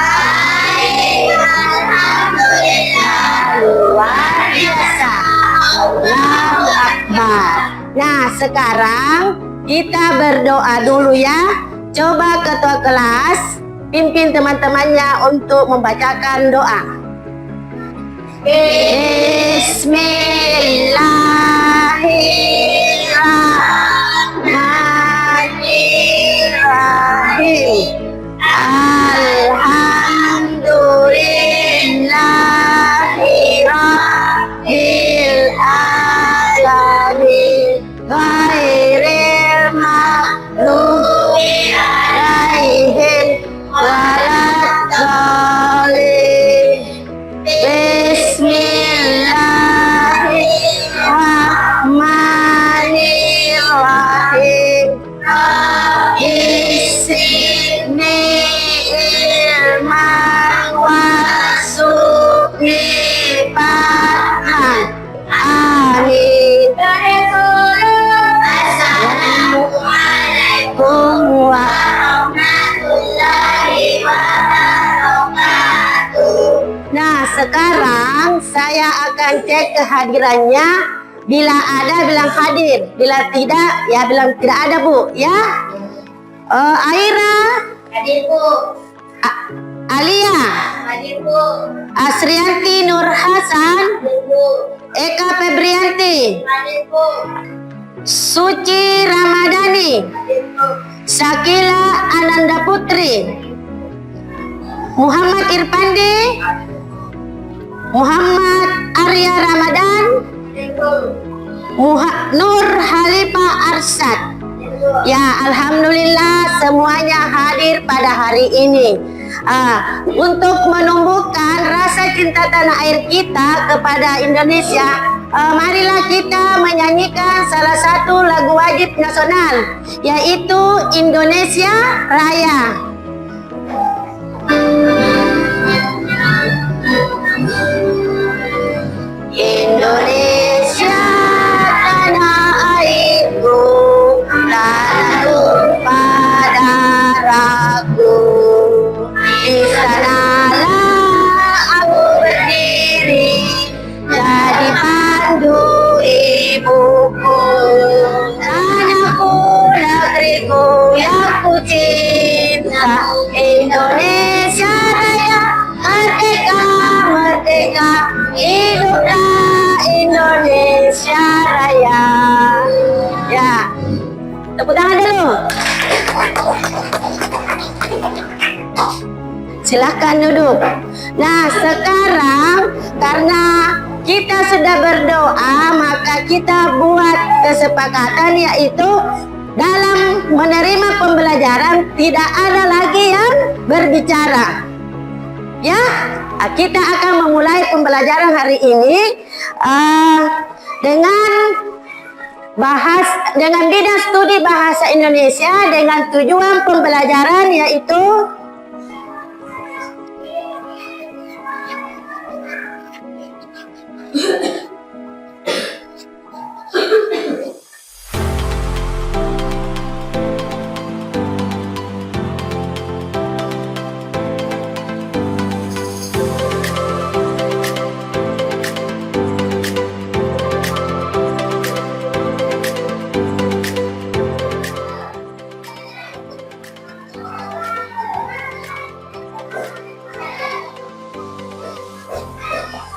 Baik, alhamdulillah. Luar biasa. Allahu Akbar. Nah, sekarang kita berdoa dulu ya. Coba ketua kelas pimpin teman-temannya untuk membacakan doa. Bismillahirrahmanirrahim. Alhamdulillahirabbil alamin. Ghairil maghdubi alaihim waladdallin. Bismillahirrahmanirrahim. Bisni ilman warzuqni fahman. Amin. Assalamualaikum warahmatullahi wabarakatuh. Nah, sekarang saya akan cek kehadirannya. Bila ada bilang hadir, bila tidak ya bilang tidak ada, Bu, ya. Aira hadir, Bu. Alia hadir, Bu. Asrianti Nur Hasan hadir, Bu. Eka Febrianti hadir, Bu. Suci Ramadhani hadir, Bu. Syakila Ananda Putri, Muhammad Irfandi, Muhammad Arya Ramadan, Nur Halifah Arsyad. Ya, alhamdulillah semuanya hadir pada hari ini. Untuk menumbuhkan rasa cinta tanah air kita kepada Indonesia, marilah kita menyanyikan salah satu lagu wajib nasional, yaitu Indonesia Raya. Indonesia tanah airku, tanah tumpah darahku. Di sanalah aku berdiri, jadi pandu ibuku. Tanahku, negeriku yang ku cinta, Indonesia Raya, merdeka, merdeka, hiduplah Indonesia Raya. Ya, tepuk tangan dulu. Silahkan duduk. Nah, sekarang karena kita sudah berdoa, maka kita buat kesepakatan, yaitu dalam menerima pembelajaran tidak ada lagi yang berbicara. Ya, kita akan memulai pembelajaran hari ini dengan bidang studi bahasa Indonesia dengan tujuan pembelajaran yaitu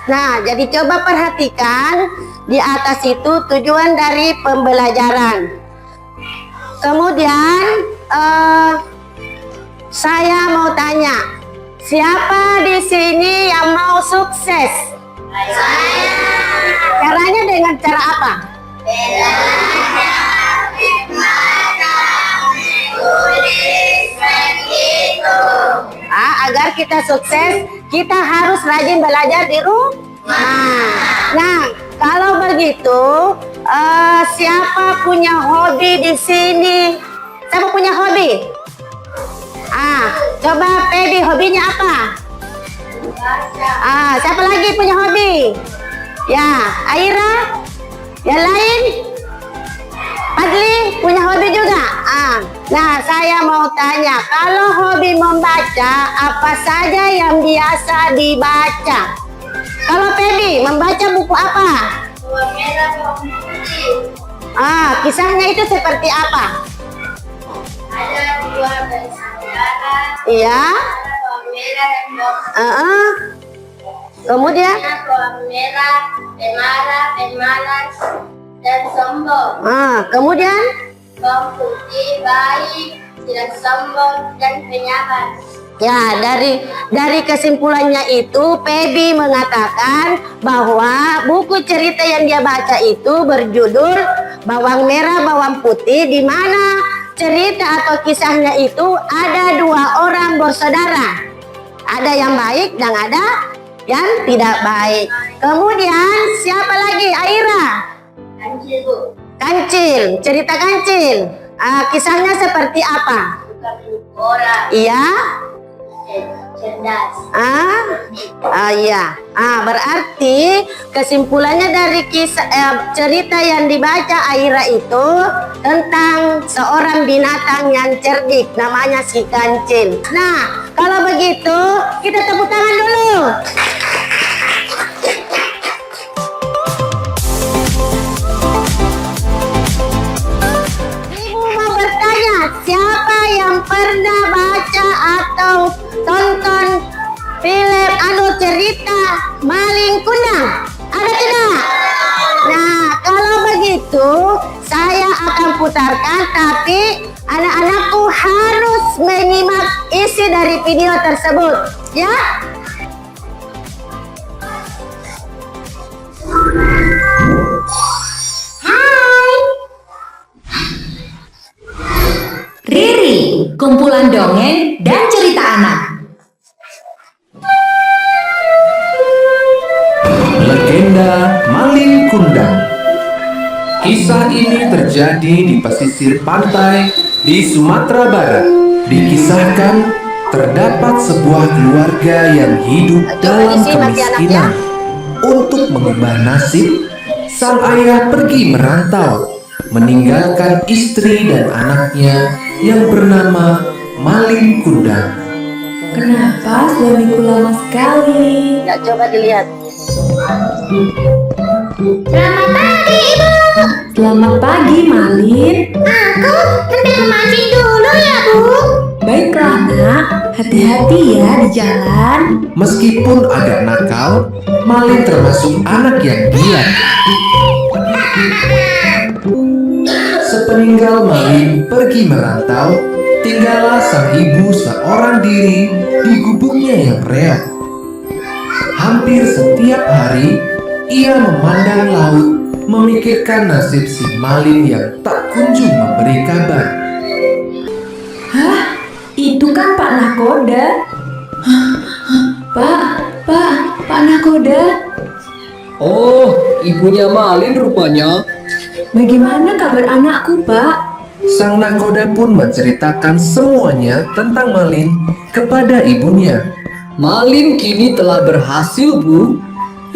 Nah, jadi coba perhatikan di atas itu tujuan dari pembelajaran. Kemudian saya mau tanya, siapa di sini yang mau sukses? Saya. Caranya dengan cara apa? Agar kita sukses, kita harus rajin belajar di rumah. Nah, kalau begitu, siapa punya hobi di sini? Siapa punya hobi? Coba Pedi, hobinya apa? Siapa lagi punya hobi? Ya, Aira? Yang lain? Padli punya hobi juga? Nah, saya mau tanya, kalau hobi membaca, apa saja yang biasa dibaca? Kalau Feby, membaca buku apa? Bawang merah, bawang putih. Kisahnya itu seperti apa? Ada dua bersaudara. Iya. Ada bawang merah dan bawang Kemudian? putih. Bawang merah, pemarah, pemalas, dan sombong. Kemudian? Bawang putih baik, tidak sombong, dan penyabar. Ya, dari kesimpulannya itu, Feby mengatakan bahwa buku cerita yang dia baca itu berjudul Bawang Merah, Bawang Putih, di mana cerita atau kisahnya itu ada dua orang bersaudara. Ada yang baik dan ada yang tidak baik. Kemudian siapa lagi? Aira. Kancil, Bu. Kancil, cerita Kancil. Kisahnya seperti apa? Bukan milik orang. Iya. Cerdas. Iya. Berarti kesimpulannya dari kisah cerita yang dibaca Aira itu tentang seorang binatang yang cerdik, namanya si Kancil. Nah, kalau begitu kita tepuk tangan dulu. Ibu mau bertanya, siapa yang pernah baca atau tonton film cerita Maling Kundang? Ada tidak? Nah, kalau begitu saya akan putarkan, tapi anak-anakku harus menyimak isi dari video tersebut, ya. Riri, kumpulan dongeng dan cerita anak. Legenda Maling Kundang. Kisah ini terjadi di pesisir pantai di Sumatera Barat. Dikisahkan terdapat sebuah keluarga yang hidup dalam kemiskinan. Untuk mengubah nasib, sang ayah pergi merantau, meninggalkan istri dan anaknya yang bernama Maling Kundang. Kenapa suamiku lama sekali? Ya, coba dilihat. Selamat pagi, Ibu. Selamat pagi, Malin. Aku hendak memancing dulu ya, Bu. Baiklah, nak. Hati-hati ya di jalan. Meskipun agak nakal, Malin termasuk anak yang giat. Sepeninggal Malin pergi merantau, tinggallah sang ibu seorang diri di gubuknya yang reot. Hampir setiap hari, ia memandang laut, memikirkan nasib si Malin yang tak kunjung memberi kabar. Hah? Itu kan Pak Nakoda. Pak Nakoda. Oh, ibunya Malin rupanya. Bagaimana kabar anakku, Pak? Sang nakoda pun menceritakan semuanya tentang Malin kepada ibunya. Malin kini telah berhasil, Bu.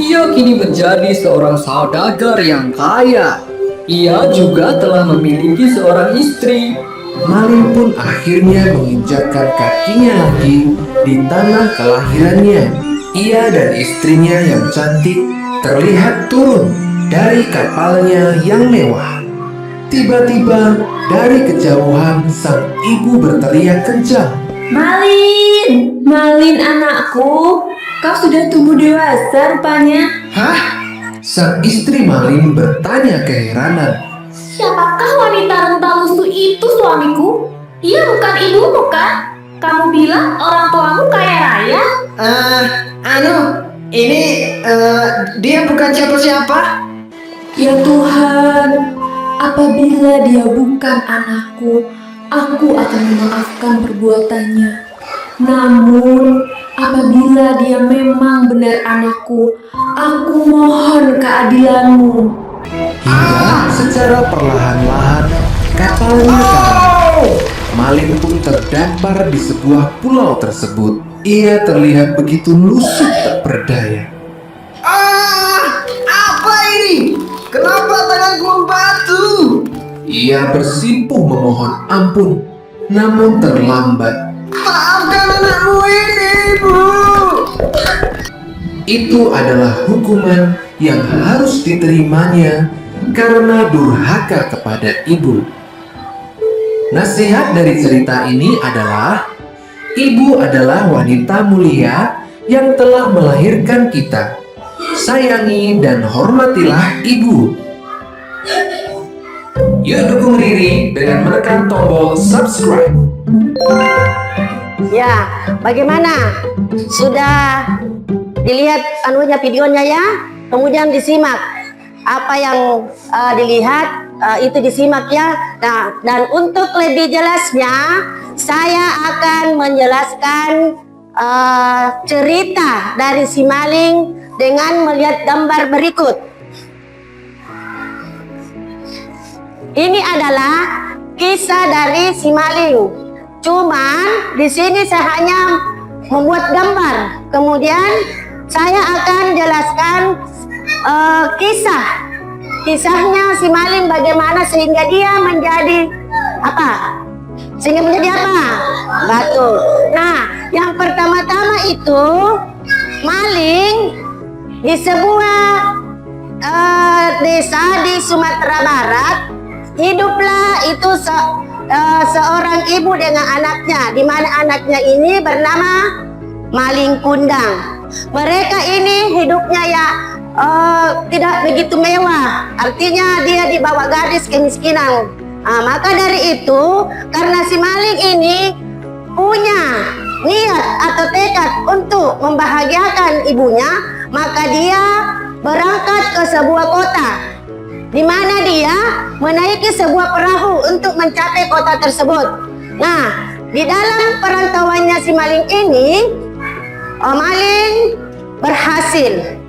Ia kini menjadi seorang saudagar yang kaya. Ia juga telah memiliki seorang istri. Malin pun akhirnya menginjakkan kakinya lagi di tanah kelahirannya. Ia dan istrinya yang cantik terlihat turun dari kapalnya yang mewah. Tiba-tiba dari kejauhan sang ibu berteriak kencang. Malin anakku, kau sudah tumbuh dewasa rupanya. Hah? Sang istri Malin bertanya keheranan. Siapakah wanita renta lusuh itu suamiku? Ia bukan ibumu kan? Kamu bilang orang tuamu kaya raya? Dia bukan siapa-siapa. Ya Tuhan, apabila dia bukan anakku, aku akan memaafkan perbuatannya. Namun, apabila dia memang benar anakku, aku mohon keadilanmu. Hingga secara perlahan-lahan kapalnya karam. Malin pun terdampar di sebuah pulau tersebut. Ia terlihat begitu lusuh tak berdaya. Apa ini? Kenapa tanganku membatu? Ia bersimpuh memohon ampun. namun terlambat. Maafkan anakmu ini, Ibu. Itu adalah hukuman yang harus diterimanya karena durhaka kepada ibu. Nasihat dari cerita ini adalah, ibu adalah wanita mulia yang telah melahirkan kita. Sayangi dan hormatilah ibu. Yuk dukung Riri dengan menekan tombol subscribe. Ya, bagaimana? Sudah dilihat videonya ya? Kemudian disimak apa yang dilihat, itu disimak ya. Nah, dan untuk lebih jelasnya saya akan menjelaskan cerita dari si maling dengan melihat gambar berikut. Ini adalah kisah dari si maling. Cuman di sini saya hanya membuat gambar. Kemudian saya akan jelaskan kisahnya si maling bagaimana sehingga dia menjadi apa? Sehingga menjadi apa? Batu. Nah, yang pertama-tama itu maling di sebuah desa di Sumatera Barat. Hiduplah itu seorang ibu dengan anaknya, di mana anaknya ini bernama Maling Kundang. Mereka ini hidupnya ya tidak begitu mewah, artinya dia di bawah garis kemiskinan. Maka dari itu, karena si maling ini punya niat atau tekad untuk membahagiakan ibunya, maka dia berangkat ke sebuah kota, di mana dia menaiki sebuah perahu untuk mencapai kota tersebut. Nah, di dalam perantauannya si maling ini, maling berhasil.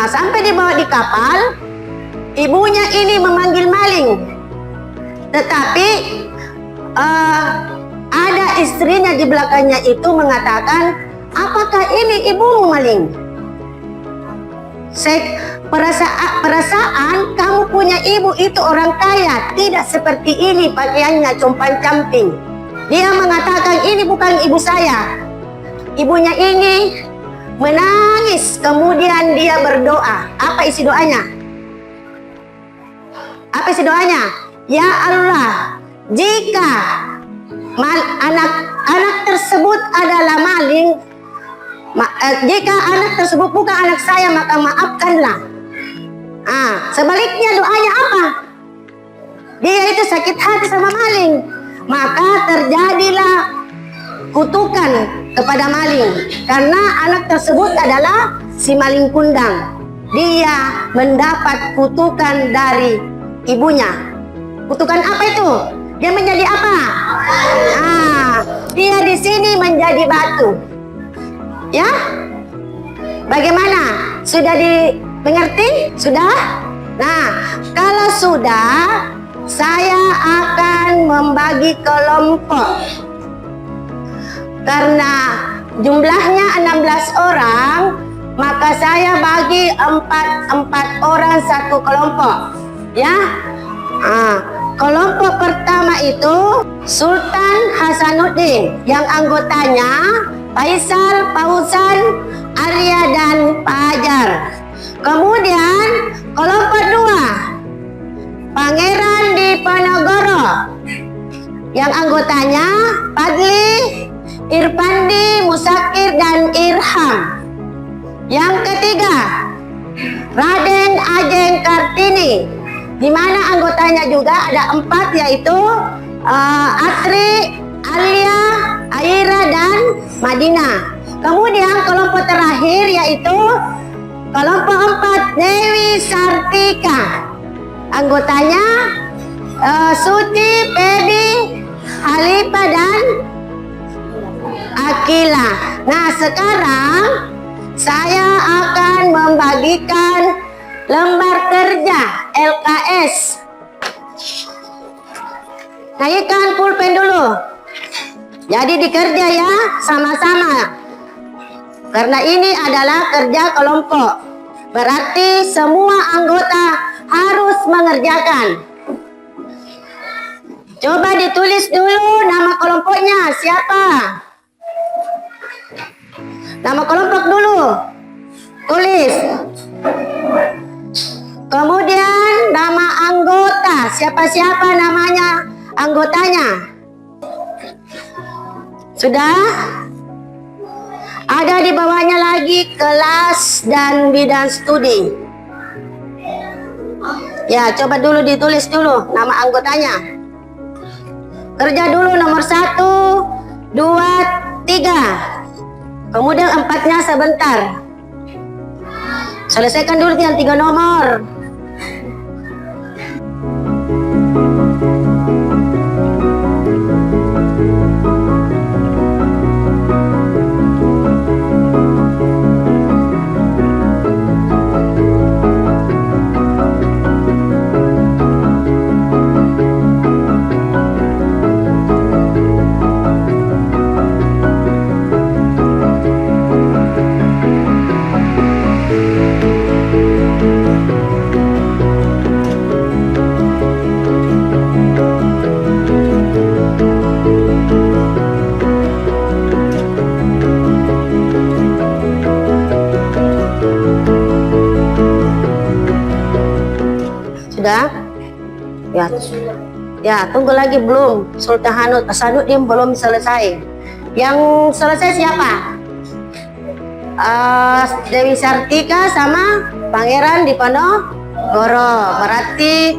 Sampai dibawa di kapal, ibunya ini memanggil maling. Tetapi ada istrinya di belakangnya itu mengatakan, apakah ini ibumu maling? Perasaan kamu punya ibu itu orang kaya, tidak seperti ini pakaiannya compang-camping. Dia mengatakan ini bukan ibu saya. Ibunya ini menangis, kemudian dia berdoa. Apa isi doanya? Apa isi doanya? Ya Allah, jika anak tersebut adalah maling, jika anak tersebut bukan anak saya, maka maafkanlah. Sebaliknya doanya apa? Dia itu sakit hati sama maling, maka terjadilah kutukan kepada maling, karena anak tersebut adalah si Maling Kundang. Dia mendapat kutukan dari ibunya. Kutukan apa itu? Dia menjadi apa? Dia di sini menjadi batu. Ya? Bagaimana? Sudah dimengerti? Sudah? Nah, kalau sudah, saya akan membagi kelompok. Karena jumlahnya 16 orang, maka saya bagi 4 orang satu kelompok. Ya? Kelompok pertama itu Sultan Hasanuddin, yang anggotanya Faisal, Fauzan, Arya, dan Fajar. Kemudian kelompok 2 Pangeran Diponegoro, yang anggotanya Fadli, Irpandi, Musakir, dan Irham. Yang ketiga Raden Ajeng Kartini, di mana anggotanya juga ada 4, yaitu Atri, Alia, Aira, dan Madinah. Kemudian kelompok terakhir yaitu kelompok 4 Dewi Sartika, anggotanya Suci, Pedi, Halifah, dan Akila. Nah, sekarang saya akan membagikan lembar kerja LKS. Naikkan pulpen dulu. Jadi dikerja ya, sama-sama. Karena ini adalah kerja kelompok. Berarti semua anggota harus mengerjakan. Coba ditulis dulu nama kelompoknya siapa? Nama kelompok dulu. Tulis. Kemudian nama anggota. Siapa-siapa namanya anggotanya? Sudah? Ada di bawahnya lagi kelas dan bidang studi. Ya, coba dulu ditulis dulu nama anggotanya. Kerja dulu nomor 1, 2, 3. Kemudian 4-nya sebentar. Selesaikan dulu yang 3 nomor. Sudah? Ya, tunggu lagi belum. Sultan Hasanuddin belum selesai. Yang selesai siapa? Dewi Sartika sama Pangeran Diponegoro. Berarti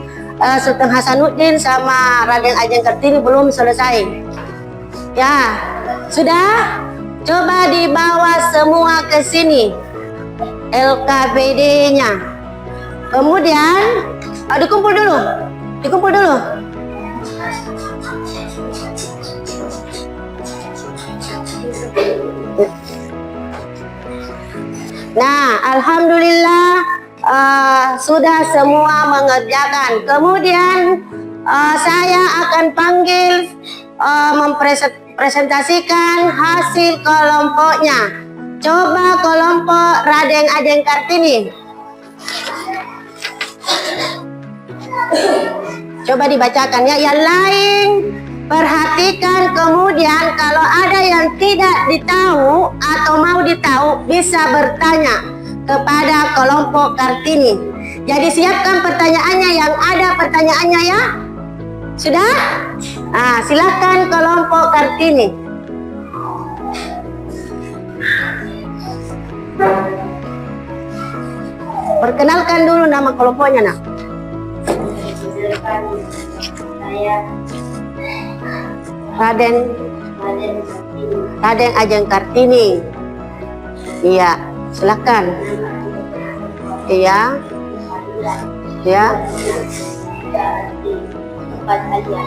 Sultan Hasanuddin sama Raden Ajeng Kartini belum selesai. Ya, sudah? Coba dibawa semua ke sini LKPD-nya. Kemudian dikumpul dulu. Nah, alhamdulillah sudah semua mengerjakan. Kemudian saya akan panggil mempresentasikan hasil kelompoknya. Coba kelompok Raden Ajeng Kartini. Coba dibacakan ya. Yang lain perhatikan, kemudian kalau ada yang tidak ditahu atau mau ditahu bisa bertanya kepada kelompok Kartini. Jadi siapkan pertanyaannya, yang ada pertanyaannya ya. Sudah? Silakan kelompok Kartini. Perkenalkan dulu nama kelompoknya, nak. Saya Raden Kartini. Ajeng Kartini. Iya, silakan. Iya. Ya. Empat aja.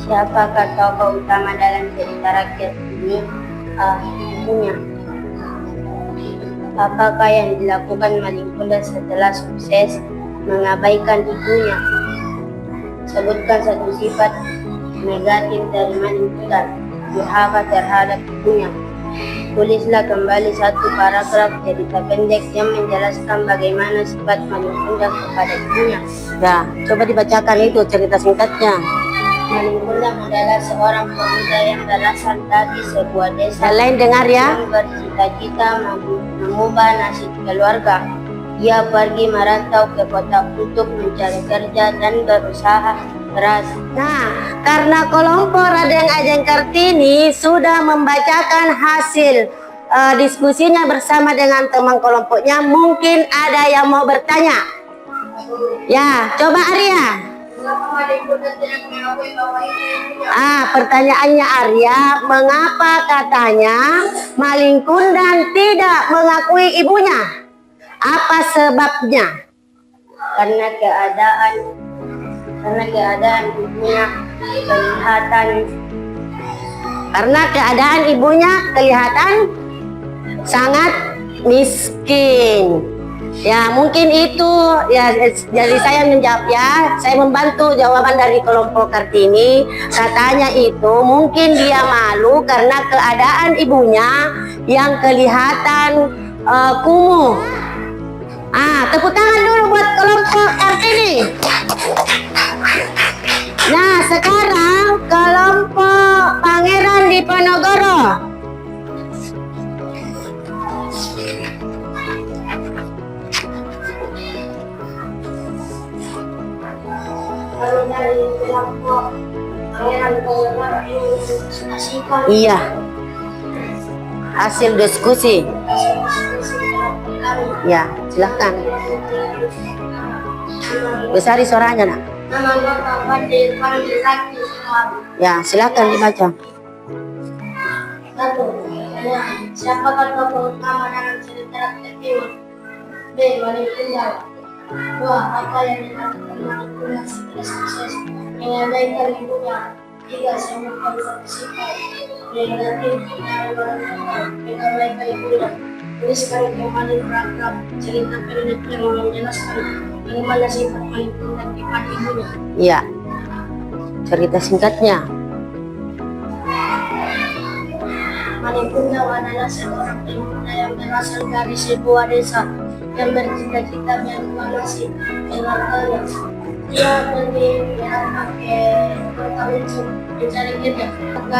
Siapakah tokoh utama dalam cerita rakyat ini? Ibunya. Apakah yang dilakukan Malin Kundang setelah sukses mengabaikan ibunya? Sebutkan satu sifat negatif dari Malin Kundang, durhaka terhadap ibunya. Tulislah kembali satu paragraf cerita pendek yang menjelaskan bagaimana sifat Malin Kundang kepada ibunya. Ya, coba dibacakan itu cerita singkatnya. Malin Kundang adalah seorang pemuda yang berasal dari sebuah desa Yang lain dengar ya. yang bercita-cita mengubah nasib keluarga. Ia pergi merantau ke kota untuk mencari kerja dan berusaha keras. Nah, karena kelompok Raden Ajeng Kartini sudah membacakan hasil diskusinya bersama dengan teman kelompoknya, mungkin ada yang mau bertanya. Ya, coba Arya. Pertanyaannya Arya, mengapa katanya Malin Kundang tidak mengakui ibunya? Apa sebabnya? Karena keadaan ibunya kelihatan sangat miskin. Ya, mungkin itu ya. Jadi saya menjawab ya, saya membantu jawaban dari kelompok Kartini. Katanya itu mungkin dia malu karena keadaan ibunya yang kelihatan kumuh. Tepuk tangan dulu buat kelompok RT ini. Nah, sekarang kelompok Pangeran Diponegoro. Kami dari kelompok Pangeran Diponegoro ingin presentasikan Iya. Hasil diskusi. Ya, silakan. Besari suaranya, Nak. Nama Bapak Fadil Fadil Zaki Sumari. Ya, silakan dibaca. Satu, siapakah tokoh utama dalam cerita rakyat ini? B. Malik Tunggal. 2. Apa yang dilakukan Malik Tunggal setelah sukses mengabaikan ibunya? 3. Sebutkan satu sifat negatif dari Malik Tunggal mengabaikan ibunya. Tuliskan kembali beragam cerita pendek yang menjelaskan bagaimana sifat Malik Tunggal kepada ibunya. Iya. Cerita singkatnya. Malik Tunggal adalah seorang pemuda yang berasal dari sebuah desa yang bercita-cita mengubah nasib keluarganya. Dia pergi pakai bekal untuk mencari kerja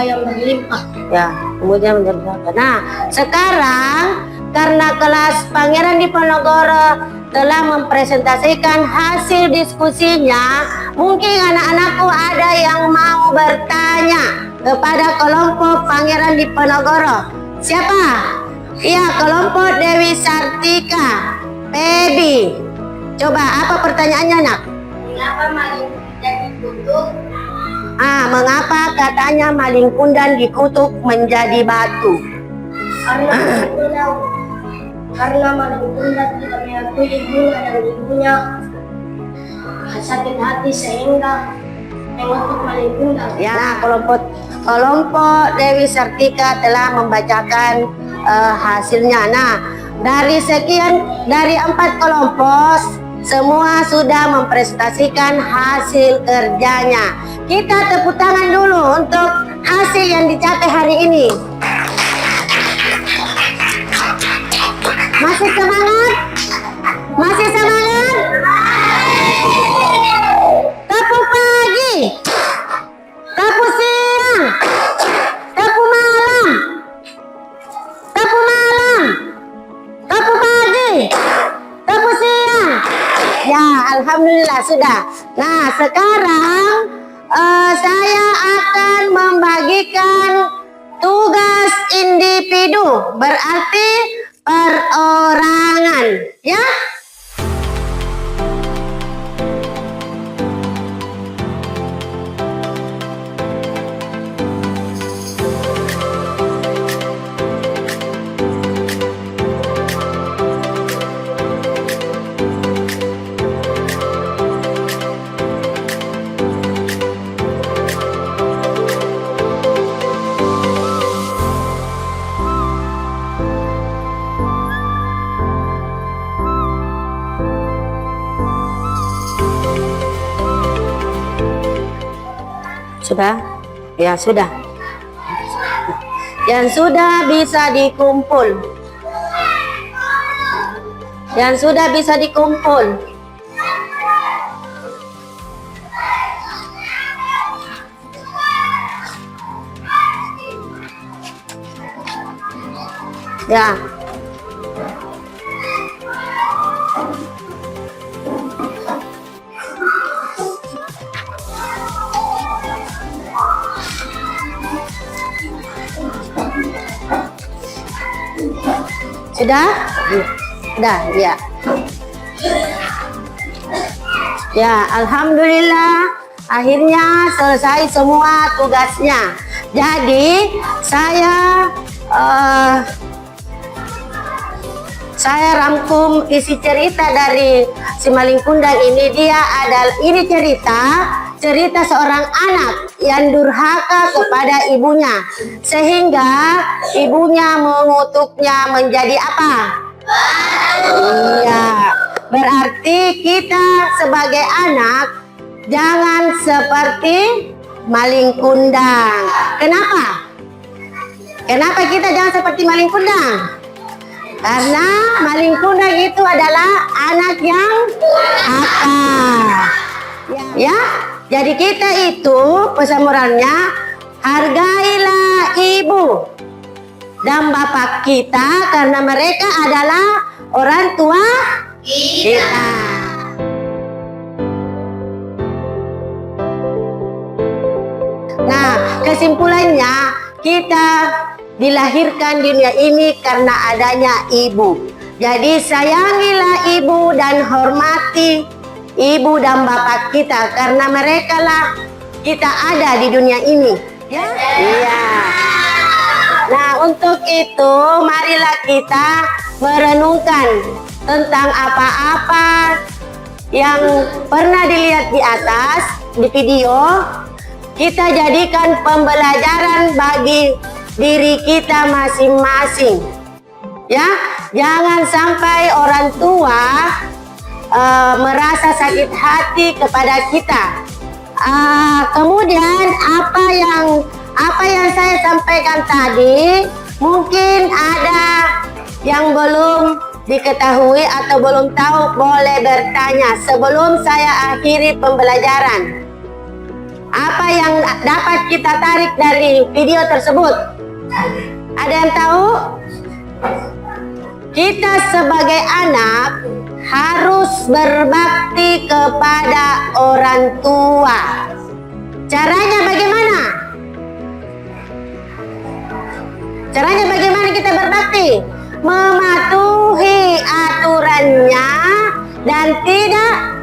yang berlimpah. Ya, kemudian menjadi apa? Nah, sekarang karena kelas Pangeran Diponegoro telah mempresentasikan hasil diskusinya, mungkin anak-anakku ada yang mau bertanya kepada kelompok Pangeran Diponegoro. Siapa? Iya, kelompok Dewi Sartika. Pebi. Coba apa pertanyaannya, Nak? Mengapa maling jadi kutuk? Mengapa katanya maling kundan dikutuk menjadi batu? Karena maling kundan tidak mengakui ibunya dan ibunya sakit hati sehingga mengutuk maling kundan. Ya, kelompok Dewi Sartika telah membacakan hasilnya. Nah, dari 4 kelompok semua sudah mempresentasikan hasil kerjanya. Kita tepuk tangan dulu untuk hasil yang dicapai hari ini. Masih semangat? Masih semangat? Tepuk pagi, tepuk siang, tepuk malam, tepuk malam, tepuk pagi, tepuk siang. Ya, alhamdulillah sudah. Nah, sekarang saya akan membagikan tugas individu, berarti perorangan, ya. Sudah? Ya, sudah. Yang sudah bisa dikumpul. Yang sudah bisa dikumpul. Ya. Sudah? Sudah, ya. Ya, alhamdulillah akhirnya selesai semua tugasnya. Jadi, saya rangkum isi cerita dari si maling kundang ini. Ini cerita seorang anak yang durhaka kepada ibunya, sehingga ibunya mengutuknya menjadi apa? Iya, berarti kita sebagai anak jangan seperti maling kundang. Kenapa? Kenapa kita jangan seperti maling kundang? Karena maling kundang itu adalah anak yang akal. Ya, jadi kita itu pesan moralnya, hargailah ibu dan bapak kita karena mereka adalah orang tua kita. Nah, kesimpulannya kita dilahirkan di dunia ini karena adanya ibu. Jadi sayangilah ibu dan hormati ibu dan bapak kita karena mereka lah kita ada di dunia ini. Ya? Iya. Nah, untuk itu marilah kita merenungkan tentang apa-apa yang pernah dilihat di atas di video. Kita jadikan pembelajaran bagi diri kita masing-masing. Ya, jangan sampai orang tua merasa sakit hati kepada kita. Kemudian apa yang saya sampaikan tadi mungkin ada yang belum diketahui atau belum tahu, boleh bertanya sebelum saya akhiri pembelajaran. Apa yang dapat kita tarik dari video tersebut? Ada yang tahu? Kita sebagai anak harus berbakti kepada orang tua. Caranya bagaimana? Caranya bagaimana kita berbakti? Mematuhi aturannya dan tidak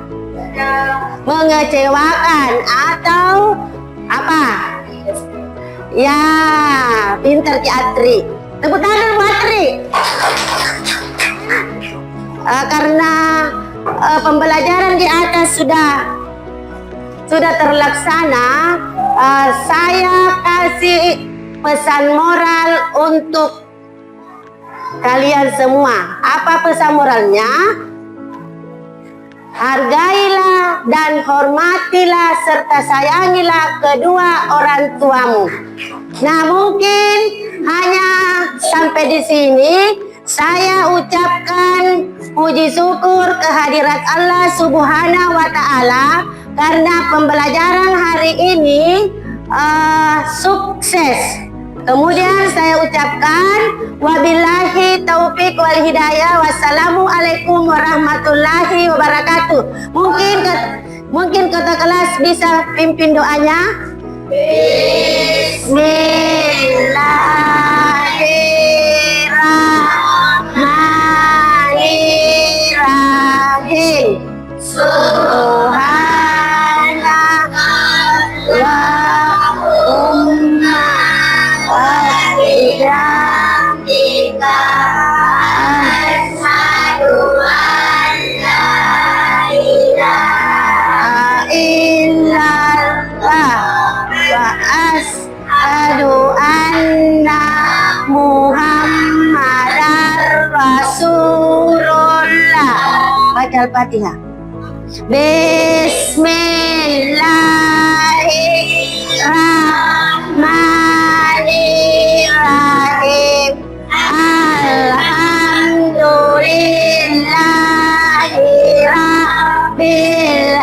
mengecewakan atau apa? Ya, pintar Ki Atri. Tepuk tangan Bu Atri. Karena pembelajaran di atas sudah terlaksana, saya kasih pesan moral untuk kalian semua. Apa pesan moralnya? Hargailah dan hormatilah serta sayangilah kedua orang tuamu. Nah, mungkin hanya sampai di sini saya ucapkan puji syukur kehadirat Allah Subhanahu wa Ta'ala karena pembelajaran hari ini sukses. Kemudian saya ucapkan wabillahi taufik wal hidayah. Wassalamualaikum warahmatullahi wabarakatuh. Mungkin kota kelas bisa pimpin doanya. Bismillahirrahmanirrahim. Subhanallahumma wa bihamdika asyhadu an la ilaha illallah wa asyhadu anna Muhammadar Rasulullah. Baca Al-Fatihah. Bismillahirrahmanirrahim. Alhamdulillahi rabbil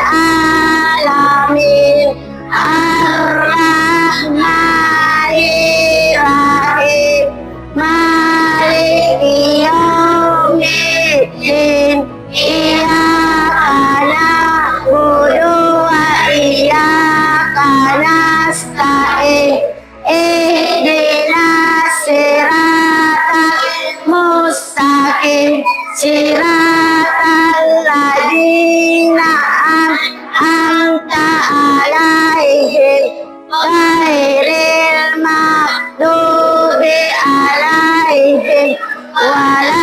alamin. Ar-Rahmanirrahim. Maliki yaumiddin. Iyyaka na'budu wa iyyaka nasta'in. Ihdinas siratal mustaqim. Siratal ladzina an'amta 'alaihim ghairil maghdubi 'alaihim wala